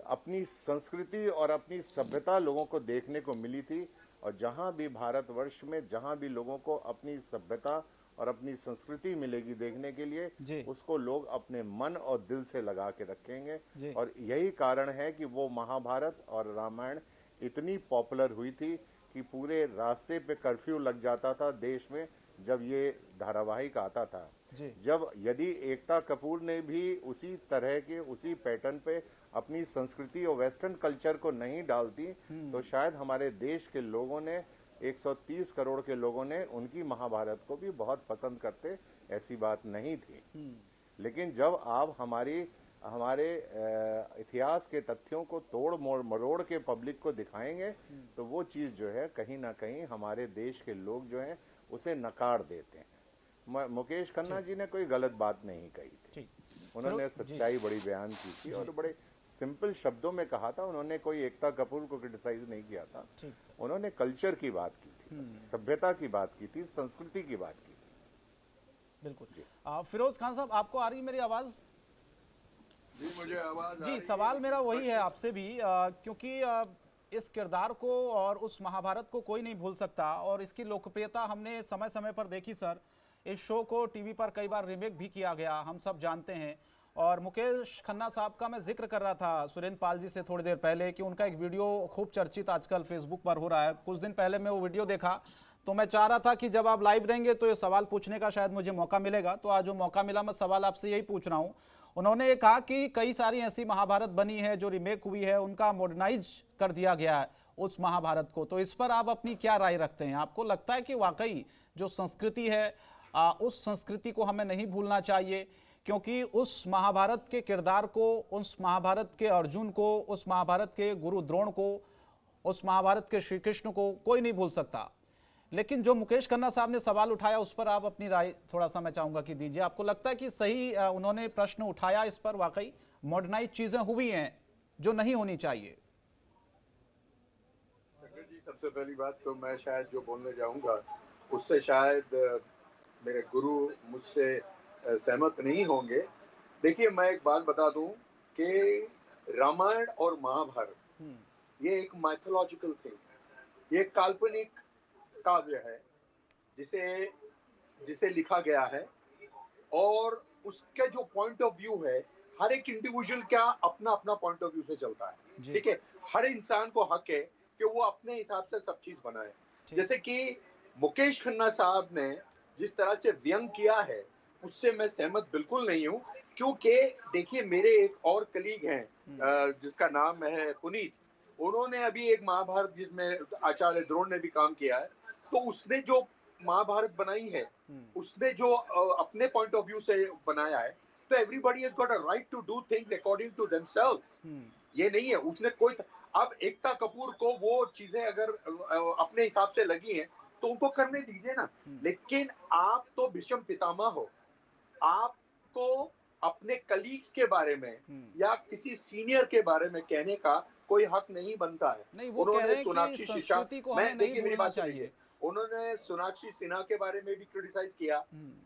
अपनी संस्कृति और अपनी सभ्यता लोगों को देखने को मिली थी। और जहां भी भारतवर्ष में जहां भी लोगों को अपनी सभ्यता और अपनी संस्कृति मिलेगी देखने के लिए, उसको लोग अपने मन और दिल से लगा के रखेंगे। और यही कारण है कि वो महाभारत और रामायण इतनी पॉपुलर हुई थी कि पूरे रास्ते पे कर्फ्यू लग जाता था देश में जब ये धारावाहिक आता था। जब यदि एकता कपूर ने भी उसी तरह के उसी पैटर्न पे अपनी संस्कृति और वेस्टर्न कल्चर को नहीं डालती तो शायद हमारे देश के लोगों ने 130 करोड़ के लोगों ने उनकी महाभारत को भी बहुत पसंद करते, ऐसी बात नहीं थी। लेकिन जब आप हमारे इतिहास के तथ्यों को तोड़ मरोड़ के पब्लिक को दिखाएंगे तो वो चीज जो है कहीं ना कहीं हमारे देश के लोग जो हैं उसे नकार देते हैं। मुकेश खन्ना जी ने कोई गलत बात नहीं कही थी, उन्होंने सच्चाई बड़ी बयान की थी और बड़े सिंपल शब्दों में कहा था। उन्होंने कोई एकता कपूर को क्रिटिसाइज नहीं किया था, उन्होंने कल्चर की बात की थी, सभ्यता की बात की थी, संस्कृति की बात की थी। बिल्कुल। फिरोज खान साहब, आपको आ रही मेरी आवाज? जी, मुझे आवाज जी। सवाल मेरा वही है आपसे भी, क्योंकि इस किरदार को और उस महाभारत को कोई नहीं भूल सकता और इसकी लोकप्रियता हमने समय समय पर देखी सर। इस शो को टीवी पर कई बार रीमेक भी किया गया, हम सब जानते हैं। और मुकेश खन्ना साहब का मैं जिक्र कर रहा था सुरेंद्र पाल जी से थोड़ी देर पहले कि उनका एक वीडियो खूब चर्चित आजकल फेसबुक पर हो रहा है। कुछ दिन पहले मैं वो वीडियो देखा तो मैं चाह रहा था कि जब आप लाइव रहेंगे तो ये सवाल पूछने का शायद मुझे मौका मिलेगा, तो आज जो मौका मिला मैं सवाल आपसे यही पूछ रहा हूँ। उन्होंने ये कहा कि कई सारी ऐसी महाभारत बनी है जो रीमेक हुई है, उनका मॉडर्नाइज कर दिया गया है उस महाभारत को, तो इस पर आप अपनी क्या राय रखते हैं? आपको लगता है कि वाकई जो संस्कृति है उस संस्कृति को हमें नहीं भूलना चाहिए, क्योंकि उस महाभारत के किरदार को, उस महाभारत के अर्जुन को, उस महाभारत के गुरु द्रोण को, उस महाभारत के श्री कृष्ण को कोई नहीं भूल सकता। लेकिन जो मुकेश खन्ना साहब ने सवाल उठाया उस पर आप अपनी राय थोड़ा सा मैं चाहूंगा कि दीजिए। आपको लगता है कि सही उन्होंने प्रश्न उठाया, इस पर वाकई मॉडर्नाइज चीजें हुई हैं जो नहीं होनी चाहिए? जी, सबसे पहली बात तो मैं शायद जो बोलने जाऊंगा उससे शायद मेरे गुरु मुझसे सहमत नहीं होंगे। देखिए, मैं एक बात बता दूं कि रामायण और महाभारत ये एक माइथोलॉजिकल थिंग है, ये काल्पनिक काव्य है जिसे लिखा गया है और उसके जो पॉइंट ऑफ व्यू है, हर एक इंडिविजुअल का अपना अपना पॉइंट ऑफ व्यू से चलता है। ठीक है, हर इंसान को हक है कि वो अपने हिसाब से सब चीज बनाए। जैसे कि मुकेश खन्ना साहब ने जिस तरह से व्यंग किया है उससे मैं सहमत बिल्कुल नहीं हूं, क्योंकि देखिए मेरे एक और कलीग हैं जिसका नाम है पुनीत, उन्होंने अभी एक महाभारत जिसमें आचार्य द्रोण ने भी काम किया है, तो उसने जो महाभारत बनाई है उसने जो अपने पॉइंट ऑफ व्यू से बनाया है, तो everybody has got a right to do things according to themself. ये नहीं है उसने कोई, अब एकता कपूर को वो चीजें अगर अपने हिसाब से लगी हैं तो उनको करने दीजिए ना। लेकिन आप तो भीष्म पितामह हो, आपको अपने कलीग्स के बारे में या किसी सीनियर के बारे में कहने का कोई हक नहीं बनता है। नहीं, वो कह रहे हैं कि संस्कृति को हमें नहीं भूलना चाहिए। उन्होंने सोनाक्षी सिन्हा के बारे में भी क्रिटिसाइज किया।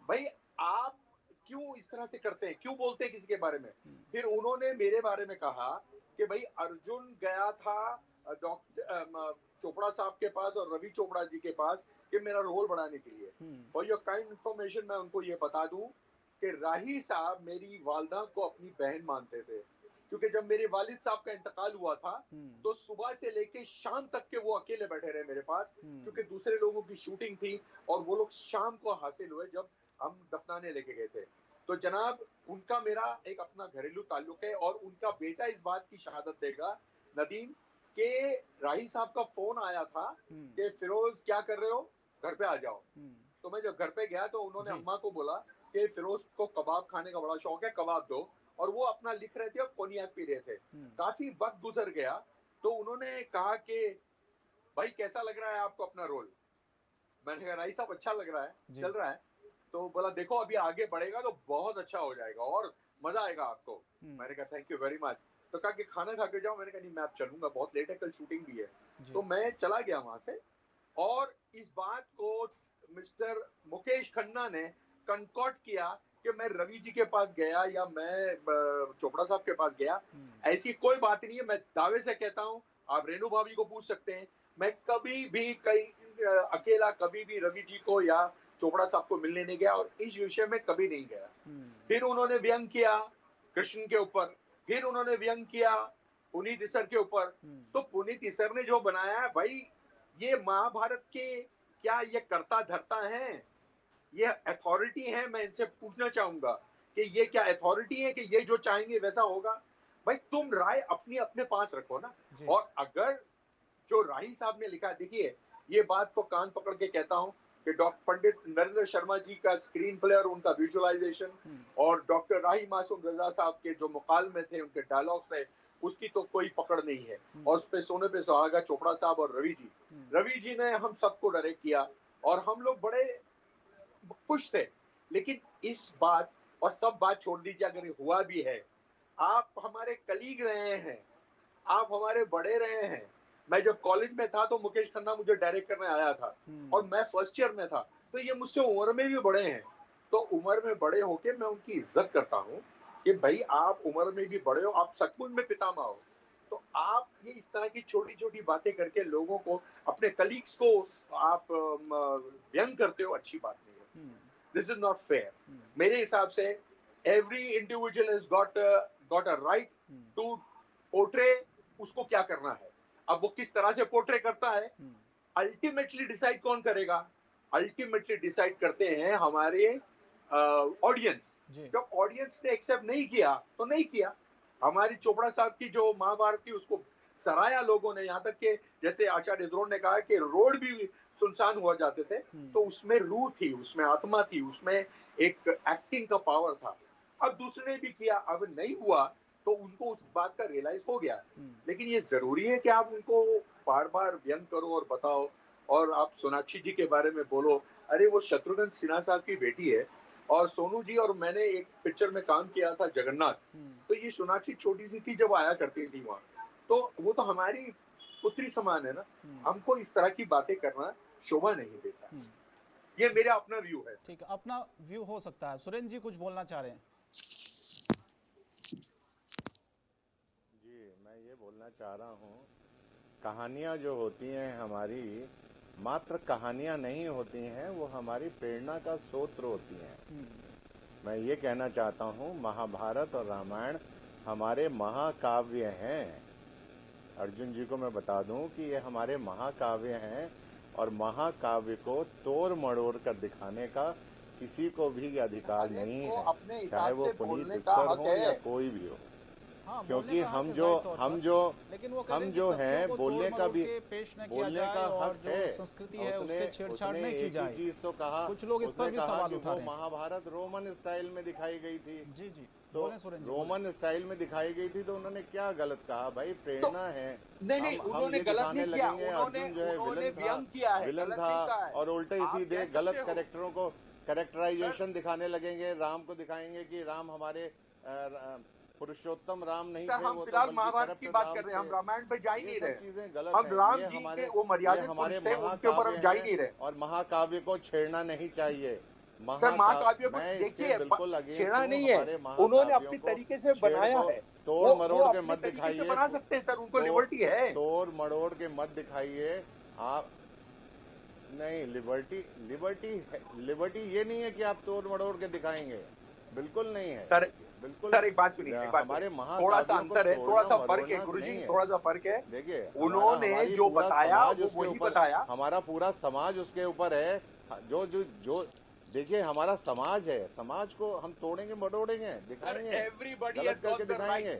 भाई आप क्यों इस तरह से करते हैं, क्यों बोलते हैं किसी के बारे में? फिर उन्होंने मेरे बारे में कहा कि भाई अर्जुन गया था डॉक्टर चोपड़ा साहब के पास और रवि चोपड़ा जी के पास कि मेरा रोल बढ़ाने के लिए। फॉर योर काइंड इन्फॉर्मेशन मैं उनको ये बता दूं कि राही साहब मेरी वालदा को अपनी बहन मानते थे, क्योंकि जब मेरे वालिद साहब का इंतकाल हुआ था तो सुबह से लेके शाम तक के वो अकेले बैठे रहे मेरे पास, क्योंकि दूसरे लोगों की शूटिंग थी और वो लोग शाम को हासिल हुए जब हम दफनाने लेके गए थे। तो जनाब उनका मेरा एक अपना घरेलू ताल्लुक है और उनका बेटा इस बात की शहादत देगा नदीम के राही साहब का फोन आया था कि फिरोज क्या कर रहे हो, घर पे आ जाओ। तो मैं जब घर पे गया तो उन्होंने अम्मा को बोला कि फिरोज को कबाब खाने का बड़ा शौक है, कबाब दो, और वो अपना लिख रहे थे और कोनियाक पी रहे थे। काफी वक्त गुजर गया तो उन्होंने कहा कि भाई कैसा लग रहा है आपको अपना रोल? मैंने कहा राही साहब अच्छा लग रहा है, चल रहा है। तो बोला देखो अभी आगे बढ़ेगा तो बहुत अच्छा हो जाएगा और मजा आएगा आपको। मैंने कहा थैंक यू वेरी मच। तो कहा कि खाना खा के जाओ। मैंने कहा नहीं मैं अब चलूंगा, बहुत लेट है, कल शूटिंग भी है। तो मैं चला गया वहां से और इस बात को मिस्टर मुकेश खन्ना ने कंकॉर्ड किया कि मैं रवि जी के पास गया या मैं चोपड़ा साहब के पास गया। ऐसी कोई बात नहीं है। मैं दावे से कहता हूं, आप रेणु भाभी को पूछ सकते हैं, मैं कभी भी कहीं अकेला कभी भी रवि जी को या चोपड़ा साहब को मिलने नहीं गया और इस विषय में कभी नहीं गया। फिर उन्होंने व्यंग किया कृष्ण के ऊपर, फिर उन्होंने व्यंग किया पुनीत इसर के ऊपर। तो पुनीत इसर ने जो बनाया है भाई, ये महाभारत के क्या ये कर्ता धर्ता हैं, ये अथॉरिटी है? मैं इनसे पूछना चाहूंगा कि ये क्या अथॉरिटी है कि ये जो चाहेंगे वैसा होगा? भाई तुम राय अपनी अपने पास रखो ना। और अगर जो राही साहब ने लिखा, देखिए ये बात को कान पकड़ के कहता हूं कि डॉक्टर पंडित नरेंद्र शर्मा जी का स्क्रीन प्ले और उनका विजुअलाइजेशन और डॉक्टर राही मासूम रजा साहब के जो मुकालमे थे, उनके डायलॉग्स थे, उसकी तो कोई पकड़ नहीं है। और उस पे सोने पे सुहागा चोपड़ा साहब और रवि जी ने हम सबको डायरेक्ट किया और हम लोग बड़े खुश थे। लेकिन इस बात और सब बात छोड़ दीजिए, अगर हुआ भी है, आप हमारे कलीग रहे हैं, आप हमारे बड़े रहे हैं। मैं जब कॉलेज में था तो मुकेश खन्ना मुझे डायरेक्ट करने आया था और मैं फर्स्ट ईयर में था, तो ये मुझसे उम्र में भी बड़े हैं। तो उम्र में बड़े होके मैं उनकी इज्जत करता हूँ कि भाई आप उम्र में भी बड़े हो, आप सचमुच में पितामह हो। तो आप ये इस तरह की छोटी छोटी बातें करके लोगों को, अपने कलीग्स को आप व्यंग करते हो, अच्छी बात नहीं है। This is not fair. मेरे हिसाब से every individual has got a right to portray उसको क्या करना है। अब वो किस तरह से पोर्ट्रे करता है अल्टीमेटली डिसाइड कौन करेगा? अल्टीमेटली डिसाइड करते हैं हमारे ऑडियंस। जब ऑडियंस ने एक्सेप्ट नहीं किया तो नहीं किया। हमारी चोपड़ा साहब की जो महाभारत थी उसको सराया लोगों ने, यहाँ तक के जैसे आचार्य द्रोण ने कहा कि रोड भी सुनसान हुआ जाते थे, तो उसमें रूह थी, उसमें आत्मा थी, उसमें एक एक्टिंग का पावर था। अब दूसरे ने भी किया, अब नहीं हुआ तो उनको उस बात का रियलाइज हो गया। लेकिन ये जरूरी है कि आप उनको बार बार व्यंग करो और बताओ। और आप सोनाक्षी जी के बारे में बोलो, अरे वो शत्रुघ्न सिन्हा साहब की बेटी है। और सोनू जी और मैंने एक पिक्चर में काम किया था जगन्नाथ, तो ये सोनाक्षी छोटी सी थी जब आया करती थी वहां, तो वो तो हमारी पुत्री समान है ना। हमको इस तरह की बातें करना शोभा नहीं देता। ये मेरा अपना व्यू है। ठीक है, अपना व्यू हो सकता है। सुरेंद्र जी कुछ बोलना चाह रहे हैं? जी मैं ये बोलना चाह रहा हूँ, कहानियां जो होती हैं हमारी मात्र कहानियां नहीं होती हैं, वो हमारी प्रेरणा का स्रोत होती हैं। मैं ये कहना चाहता हूँ, महाभारत और रामायण हमारे महाकाव्य हैं। अर्जुन जी को मैं बता दूं कि ये हमारे महाकाव्य हैं और महाकाव्य को तोड़ मरोड़ कर दिखाने का किसी को भी अधिकार नहीं है, चाहे वो पुनीत इसर हो या कोई भी हो। हाँ, क्योंकि हम जो हैं बोलने का भी बोलने का हक है, संस्कृति है उससे छेड़छाड़ नहीं की जाए। चीज तो कहा, कुछ लोग इस पर भी सवाल उठा रहे हैं। महाभारत रोमन स्टाइल में दिखाई गई थी। जी जी, तो रोमन स्टाइल में दिखाई गई थी तो उन्होंने क्या गलत कहा? भाई प्रेरणा है। नहीं, उन्होंने गलत नहीं किया। अर्जुन जो है विलन था और उल्टे सीधे गलत कैरेक्टरों को कैरेक्टराइजेशन दिखाने लगेंगे। राम को दिखाएंगे कि राम हमारे पुरुषोत्तम राम नहीं सर थे, हम वो तो फिलहाल बल्कि महाभारत करप्ट की बात राम कर रहे हैं, हम थे। रामायण पे जा ही ये नहीं सब रहे। चीजें गलत हम हैं। राम ये जी हमारे के वो मर्यादित हमारे पुरुष थे, उनके ऊपर हम जा ही नहीं रहे। और महाकाव्य को छेड़ना नहीं चाहिए। सर महाकाव्य को मैं इसके देखिए बिल्कुल अगेंस्ट छेड़ा हूँ। नहीं है, हमारे उन्होंने महाकाव्यों अपने को तरीके से छेड़ बनाया को है, तोड़ वो मरोड़ के अपने मत तरीके से दिखाइए। बना सकते हैं सर, उनको लिबर्टी है। तोड़ मरोड़ के मत दिखाइए आप। नहीं, लिबर्टी ये नहीं है कि आप तोड़ मरोड़ के दिखाएंगे, बिल्कुल नहीं है सर। बिल्कुल। सर एक बात सुनिए, एक बात हमारे सुनिए, थोड़ा सा अंतर है, थोड़ा सा फर्क है गुरुजी, थोड़ा सा फर्क है। देखिए उन्होंने जो बताया वो वही बताया। हमारा पूरा समाज उसके ऊपर है। जो देखिए हमारा समाज है, समाज को हम तोड़ेंगे मरोड़ेंगे, दिखाएंगे, गलत करके दिखाएंगे।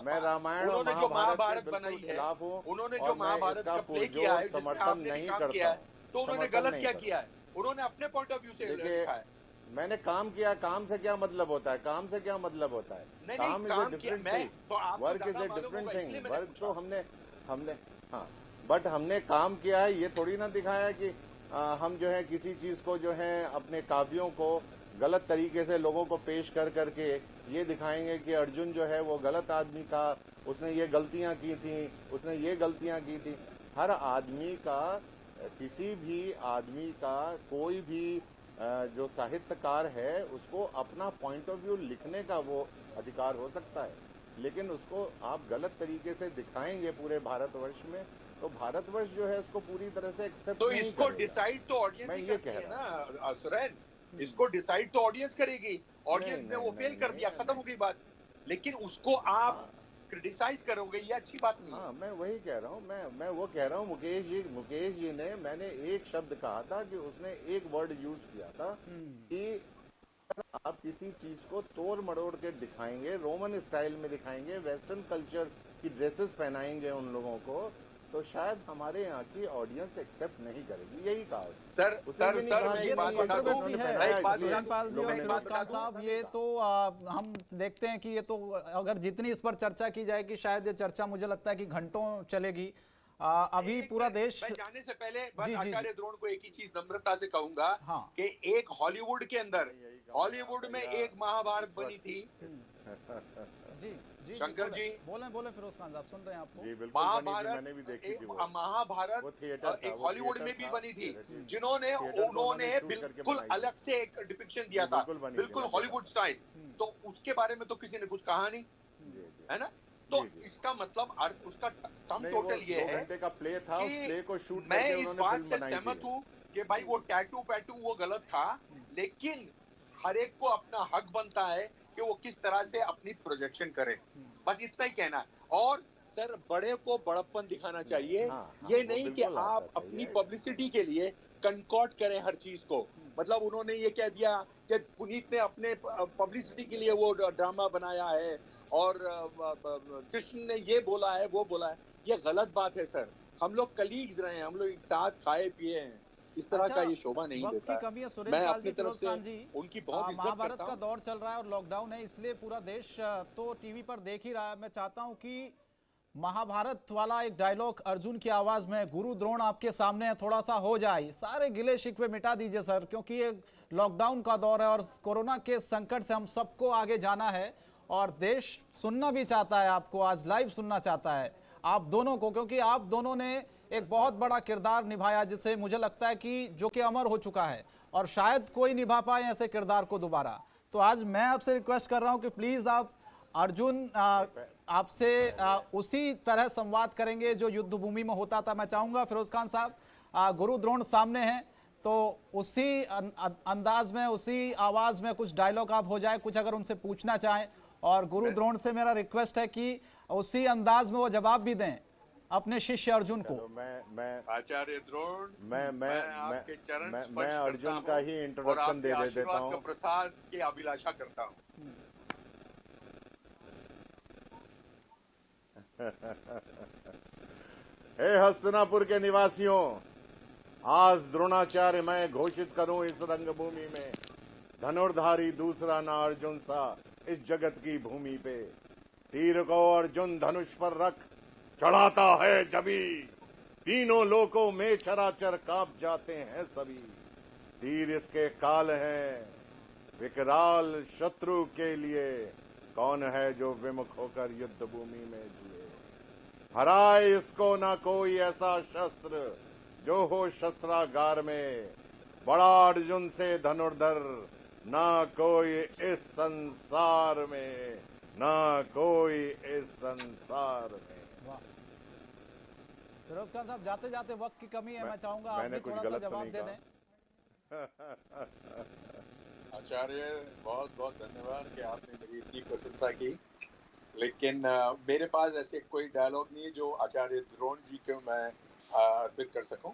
मैं रामायण और महाभारत के बिल्कुल खिलाफ हूँ, उन्होंने और जो मैं महाभारत इसका का प्ले पुरजोर किया है, जिसमें समर्थन आपने भी नहीं काम करता किया है, हूँ। तो उन्होंने समर्थन गलत नहीं क्या करता। किया है? उन्होंने अपने पॉइंट ऑफ व्यू से देखिए, लिखा है। मैंने काम किया, काम से क्या मतलब होता है? काम से क्या मतलब होता है? नहीं, काम is a different thing, work is a मालूम डिफरेंट होगा, इसलिए थिंग। मैंने वर्क तो पूछा। हमने हाँ, बट हमने काम किया है, ये थोड़ी ना दिखाया कि हम जो है किसी चीज को जो है अपने काव्यों को गलत तरीके से लोगों को पेश कर करके ये दिखाएंगे कि अर्जुन जो है वो गलत आदमी था, उसने ये गलतियां की थी, उसने ये गलतियां की थी। हर आदमी का, किसी भी आदमी का, कोई भी जो साहित्यकार है उसको अपना पॉइंट ऑफ व्यू लिखने का वो अधिकार हो सकता है, लेकिन उसको आप गलत तरीके से दिखाएंगे पूरे भारतवर्ष में, तो भारतवर्ष जो है इसको पूरी तरह से एक्सेप्ट तो नहीं इसको करेगा। डिसाइड तो ऑडियंस मैं ही ये करती कह है रहा ना सुरेन, इसको डिसाइड तो ऑडियंस करेगी। ऑडियंस ने वो फेल कर दिया, खत्म हो गई बात। लेकिन उसको आप क्रिटिसाइज करोगे, ये अच्छी बात नहीं है। हाँ, मैं वही कह रहा हूँ। मैं वो कह रहा हूँ, मुकेश जी ने, मैंने एक शब्द कहा था कि उसने एक वर्ड यूज किया था कि आप किसी चीज को तोड़ मरोड़ के दिखाएंगे, रोमन स्टाइल में दिखाएंगे, वेस्टर्न कल्चर की ड्रेसेस पहनाएंगे उन लोगों को, तो शायद हमारे यहाँ की ऑडियंस एक्सेप्ट नहीं करेगी। यही कहा सर मैं एक बात बता दूं, सुरेन पाल जी और फिरोज खान साहब, ये तो हम देखते हैं कि ये तो अगर जितनी इस पर चर्चा की जाएगी, शायद ये चर्चा मुझे लगता है कि घंटों चलेगी। अभी पूरा देश, मैं जाने से पहले बस आचार्य द्रोण को एक ही चीज नम्रता से कहूंगा कि एक हॉलीवुड के अंदर, हॉलीवुड में एक महाभारत बनी थी। जी शंकर जी बोले फिरोज खान साहब, सुन रहे हैं आपको। महाभारत, मैंने भी देखी थी। महाभारत एक हॉलीवुड में भी बनी थी, जिन्होंने उन्होंने बिल्कुल अलग से एक डिपिक्शन दिया था, बिल्कुल हॉलीवुड स्टाइल। तो उसके बारे में तो किसी ने कुछ कहा नहीं, है ना? तो इसका मतलब अर्थ, उसका सम टोटल ये है कि मैं इस बात से सहमत हूँ कि भाई वो टैटू वो गलत था, लेकिन हर एक को अपना हक बनता है कि वो किस तरह से अपनी प्रोजेक्शन करे, बस इतना ही कहना है। और सर बड़े को बड़प्पन दिखाना चाहिए, ये नहीं कि आप अपनी पब्लिसिटी के लिए कनकॉर्ड करें हर चीज को। मतलब उन्होंने ये कह दिया कि पुनीत ने अपने पब्लिसिटी के लिए वो ड्रामा बनाया है और कृष्ण ने ये बोला है, वो बोला है, ये गलत बात है सर। हम लोग कलीग्स रहे हैं, हम लोग एक साथ खाए पिए हैं, इस तरह का ये शोभा नहीं देता की कमी है। सुरेन मैं पाल अपनी जी, तरफ से जी, उनकी बहुत इज्जत महाभारत करता का हूं। दौर चल रहा है और लॉकडाउन है, इसलिए पूरा देश तो टीवी पर देख ही रहा है। मैं चाहता हूं कि महाभारत वाला एक डायलॉग अर्जुन की आवाज में, गुरु द्रोण आपके सामने थोड़ा सा हो जाए, सारे गिले शिकवे मिटा दीजिए सर, क्योंकि ये लॉकडाउन का दौर है और कोरोना के संकट से हम सबको आगे जाना है और देश सुनना भी चाहता है आपको, आज लाइव सुनना चाहता है आप दोनों को, क्योंकि आप दोनों ने एक बहुत बड़ा किरदार निभाया, जिसे मुझे लगता है कि जो कि अमर हो चुका है और शायद कोई निभा पाए ऐसे किरदार को दोबारा। तो आज मैं आपसे रिक्वेस्ट कर रहा हूं कि प्लीज आप अर्जुन आपसे उसी तरह संवाद करेंगे जो युद्ध भूमि में होता था। मैं चाहूंगा फिरोज खान साहब, गुरु द्रोण सामने हैं, तो उसी अंदाज में, उसी आवाज में कुछ डायलॉग आप हो जाए, कुछ अगर उनसे पूछना चाहें, और गुरु द्रोण से मेरा रिक्वेस्ट है कि उसी अंदाज में वो जवाब भी दें अपने शिष्य अर्जुन को। मैं आचार्य द्रोण, मैं आपके चरण स्पर्श मैं अर्जुन का ही इंट्रोडक्शन दे देता हूं, प्रसाद की अभिलाषा करता हूं। हे हस्तिनापुर के निवासियों, आज द्रोणाचार्य मैं घोषित करूं इस रंगभूमि में, धनुर्धारी दूसरा ना अर्जुन सा इस जगत की भूमि पे। तीर को अर्जुन धनुष पर रख चढ़ाता है जभी, तीनों लोकों में चराचर कांप जाते हैं सभी। तीर इसके काल हैं, विकराल शत्रु के लिए कौन है जो विमुख होकर युद्ध भूमि में जिए। हराए इसको ना कोई ऐसा शस्त्र जो हो शस्त्रागार में, बड़ा अर्जुन से धनुर्धर ना कोई इस संसार में, ना कोई इस संसार में। फिरोज खान साहब, जाते जाते वक्त की कमी है, मैं चाहूंगा आप भी थोड़ा सा जवाब दे दें। आचार्य, बहुत बहुत धन्यवाद कि आपने मेरी इतनी प्रशंसा की, लेकिन मेरे पास ऐसे कोई डायलॉग नहीं है जो आचार्य द्रोण जी को मैं अर्पित कर सकूं।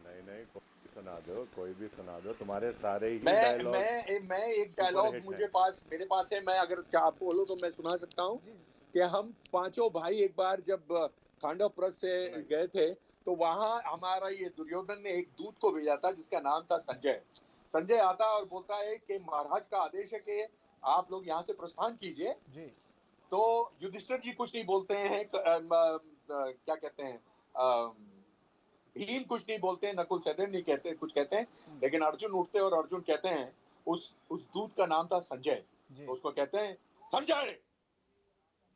नहीं, कोई भी सुना दो, तुम्हारे सारे ही डायलॉग। मैं एक डायलॉग मेरे पास है, मैं अगर आप बोलो तो मैं सुना सकता हूँ कि हम पांचों भाई एक बार जब खांडवपुर से गए थे तो वहां हमारा ये दुर्योधन ने एक दूत को भेजा था जिसका नाम था संजय। संजय आता और बोलता है कि महाराज का आदेश है कि आप लोग यहाँ से प्रस्थान कीजिए। तो युधिष्ठिर जी कुछ नहीं बोलते हैं, क्या कहते हैं, भीम कुछ नहीं बोलते हैं, नकुल सहदेव नहीं कहते, कुछ कहते हैं, लेकिन अर्जुन उठते और अर्जुन कहते हैं, उस दूत का नाम था संजय, तो उसको कहते हैं, संजय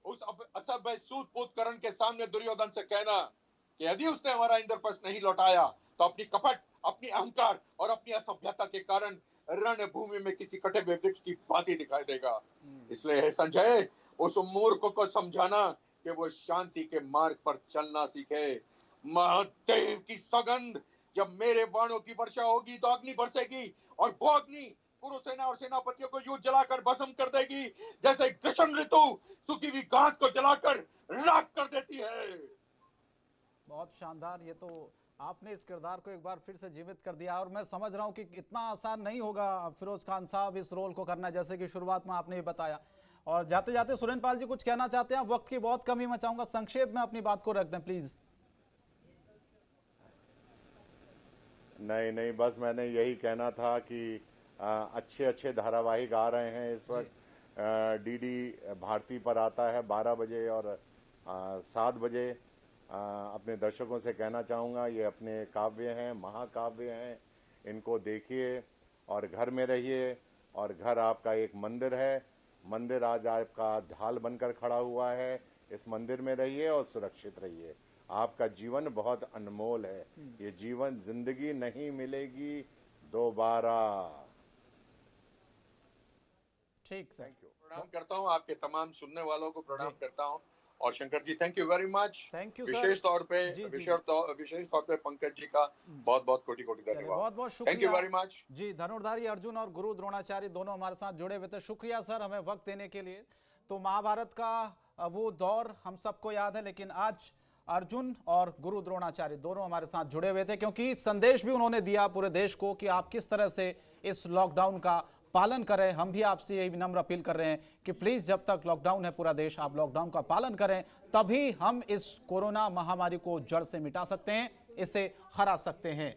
उस असभ्य सूत कर्ण के सामने दुर्योधन से कहना कि यदि उसने हमारा इंद्रप्रस्थ नहीं लौटाया तो अपनी कपट, अपनी अहंकार और अपनी असभ्यता के कारण रणभूमि में किसी कटे हुए वृक्ष की भांति दिखाई देगा। इसलिए हे संजय, उस मूर्ख को समझाना कि वो शांति के मार्ग पर चलना सीखे। महादेव की सौगंध, जब मेरे बाणों की वर्षा होगी तो अग्नि बरसेगी और वो अग्नि पूर्व सेना और सेनापतियों को यूं जलाकर भस्म कर देगी जैसे ग्रीष्म ऋतु सूखी हुई घास को जलाकर राख कर देती है। बहुत शानदार, ये तो आपने इस किरदार को एक बार फिर से जीवित कर दिया और मैं समझ रहा हूं कि इतना आसान नहीं होगा फिरोज खान साहब इस रोल को करना, जैसे कि शुरुआत में आपने भी बताया। और जाते जाते सुरेंद्रपाल जी कुछ कहना चाहते हैं, वक्त की बहुत कमी, मैं चाहूंगा संक्षेप में अपनी बात को रख दें प्लीज। नहीं, बस मैंने यही कहना था कि अच्छे धारावाहिक आ रहे हैं इस वक्त। डीडी भारती पर आता है 12 बजे और 7 बजे। अपने दर्शकों से कहना चाहूँगा, ये अपने काव्य हैं, महाकाव्य हैं, इनको देखिए और घर में रहिए। और घर आपका एक मंदिर है, मंदिर आज आपका ढाल बनकर खड़ा हुआ है। इस मंदिर में रहिए और सुरक्षित रहिए। आपका जीवन बहुत अनमोल है, ये जीवन जिंदगी नहीं मिलेगी दोबारा। ठीक, थैंक यू। प्रणाम करता हूँ आपके तमाम सुनने वालों को, प्रणाम करता हूँ। और Shankar ji, thank you very much. Thank you विशेष तौर पे पंकज जी का बहुत बहुत कोटि धन्यवाद। बहुत बहुत शुक्रिया, थैंक यू वेरी मच जी। धनुर्धारी अर्जुन और गुरु द्रोणाचार्य दोनों हमारे साथ जुड़े हुए थे। शुक्रिया सर हमें वक्त देने के लिए। तो महाभारत का वो दौर हम सबको याद है, लेकिन आज अर्जुन और गुरु द्रोणाचार्य दोनों हमारे साथ जुड़े हुए थे, क्योंकि संदेश भी उन्होंने दिया पूरे देश को कि आप किस तरह से इस लॉकडाउन का पालन करें। हम भी आपसे यही विनम्र अपील कर रहे हैं कि प्लीज जब तक लॉकडाउन है पूरा देश, आप लॉकडाउन का पालन करें, तभी हम इस कोरोना महामारी को जड़ से मिटा सकते हैं, इसे हरा सकते हैं।